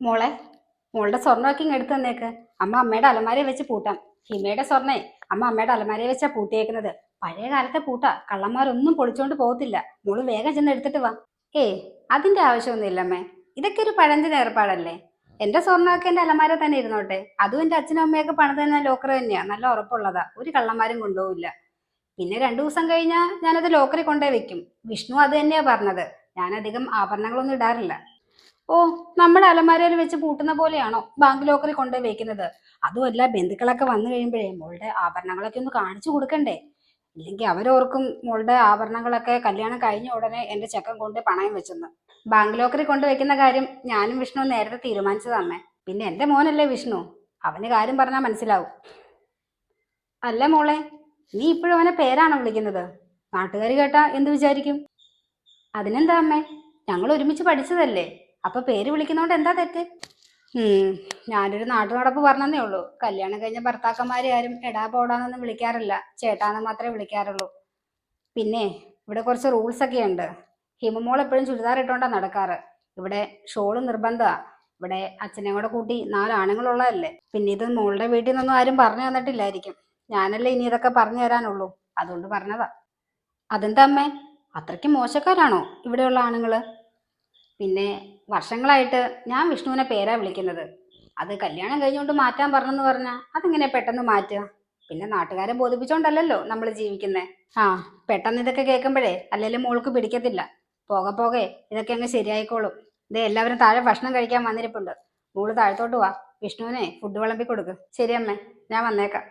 മോളെ, മോളുടെ സ്വർണ്ണമൊക്കെ ഇങ്ങ് എടുത്തു തന്നേക്ക്. അമ്മ അമ്മയുടെ അലമാരയിൽ വെച്ച് പൂട്ടാം. ഹിമയുടെ സ്വർണ്ണേ അമ്മ അമ്മയുടെ അലമാരയിൽ വെച്ചാ പൂട്ടിയേക്കുന്നത്. പഴയ കാലത്തെ പൂട്ടാ, കള്ളന്മാരൊന്നും പൊളിച്ചോണ്ട് പോകത്തില്ല. മോള് വേഗം ചെന്ന് എടുത്തിട്ട് വാ. ഏയ്, അതിന്റെ ആവശ്യമൊന്നും അമ്മേ. ഇതൊക്കെ ഒരു പഴഞ്ചൻ ഏർപ്പാടല്ലേ. എന്റെ സ്വർണ്ണമൊക്കെ എന്റെ അലമാര തന്നെ ഇരുന്നോട്ടെ. അതും എന്റെ അച്ഛനും അമ്മയൊക്കെ പണിത് തന്നെ ലോക്കർ തന്നെയാ, നല്ല ഉറപ്പുള്ളതാ. ഒരു കള്ളന്മാരും കൊണ്ടുപോകില്ല. പിന്നെ 2 ദിവസം കഴിഞ്ഞാൽ ഞാനത് ലോക്കറിൽ കൊണ്ടുപോയി വെക്കും. വിഷ്ണു അത് തന്നെയാ പറഞ്ഞത്. ഞാൻ അധികം ആഭരണങ്ങളൊന്നും ഇടാറില്ല. ഓ, നമ്മുടെ അലമാരയിൽ വെച്ച് പൂട്ടുന്ന പോലെയാണോ ബാങ്ക് ലോക്കറിൽ കൊണ്ടുപോയി വെക്കുന്നത്? അതുമല്ല, ബന്ധുക്കളൊക്കെ വന്നു കഴിയുമ്പോഴേ മോളുടെ ആഭരണങ്ങളൊക്കെ ഒന്ന് കാണിച്ചു കൊടുക്കണ്ടേ? ഇല്ലെങ്കിൽ അവരോർക്കും മോളുടെ ആഭരണങ്ങളൊക്കെ കല്യാണം കഴിഞ്ഞ ഉടനെ എന്റെ ചെക്കൻ കൊണ്ട് പണയം വെച്ചെന്ന്. ബാങ്ക് ലോക്കറിൽ കൊണ്ടുവയ്ക്കുന്ന കാര്യം ഞാനും വിഷ്ണു നേരത്തെ തീരുമാനിച്ചതമ്മേ. പിന്നെ എന്റെ മോനല്ലേ വിഷ്ണു, അവന് കാര്യം പറഞ്ഞാൽ മനസ്സിലാവും. അല്ല മോളെ, നീ ഇപ്പോഴും അവനെ പേരാണോ വിളിക്കുന്നത്? നാട്ടുകാർ കേട്ടാ എന്ത് വിചാരിക്കും? അതിനെന്താ അമ്മേ, ഞങ്ങൾ ഒരുമിച്ച് പഠിച്ചതല്ലേ. അപ്പൊ പേര് വിളിക്കുന്നോണ്ട് എന്താ തെറ്റ്? ഞാനൊരു നാട്ടു നടപ്പ് പറഞ്ഞതേ ഉള്ളൂ. കല്യാണം കഴിഞ്ഞ ഭർത്താക്കന്മാരെ ആരും എടാ പോടാന്നൊന്നും വിളിക്കാറില്ല, ചേട്ടാന്ന് മാത്രമേ വിളിക്കാറുള്ളൂ. പിന്നെ ഇവിടെ കുറച്ച് റൂൾസ് ഒക്കെ ഉണ്ട്. ഹിമമോൾ എപ്പോഴും ചുരിദാർ ഇട്ടോണ്ടാ നടക്കാറ്. ഇവിടെ ഷോള് നിർബന്ധമാ. ഇവിടെ അച്ഛനെ കൂടെ കൂട്ടി 4 ആണുങ്ങളുള്ളതല്ലേ. പിന്നെ ഇത് മോളുടെ വീട്ടിൽ നിന്നൊന്നും ആരും പറഞ്ഞു തന്നിട്ടില്ലായിരിക്കും. ഞാനല്ലേ ഇനി ഇതൊക്കെ പറഞ്ഞു തരാനുള്ളൂ. അതുകൊണ്ട് പറഞ്ഞതാ. അതെന്താ അമ്മേ, അത്രയ്ക്ക് മോശക്കാരാണോ ഇവിടെയുള്ള ആണുങ്ങള്? പിന്നെ വർഷങ്ങളായിട്ട് ഞാൻ വിഷ്ണുവിനെ പേരാ വിളിക്കുന്നത്. അത് കല്യാണം കഴിഞ്ഞുകൊണ്ട് മാറ്റാൻ പറഞ്ഞെന്ന് പറഞ്ഞാൽ അതെങ്ങനെ പെട്ടെന്ന് മാറ്റുക? പിന്നെ നാട്ടുകാരെ ബോധിപ്പിച്ചോണ്ടല്ലോ നമ്മൾ ജീവിക്കുന്നേ. ആ, പെട്ടെന്ന് ഇതൊക്കെ കേൾക്കുമ്പോഴേ അല്ലെങ്കിലും മോൾക്ക് പിടിക്കത്തില്ല. പോകെ പോകെ ഇതൊക്കെ അങ്ങ് ശരിയായിക്കോളും. ഇതേ എല്ലാവരും താഴെ ഭക്ഷണം കഴിക്കാൻ വന്നിരിപ്പുണ്ട്. മോള് താഴത്തോട്ട് വാ. വിഷ്ണുവിനെ ഫുഡ് വിളമ്പി കൊടുക്ക്. ശരി അമ്മേ, ഞാൻ വന്നേക്കാം.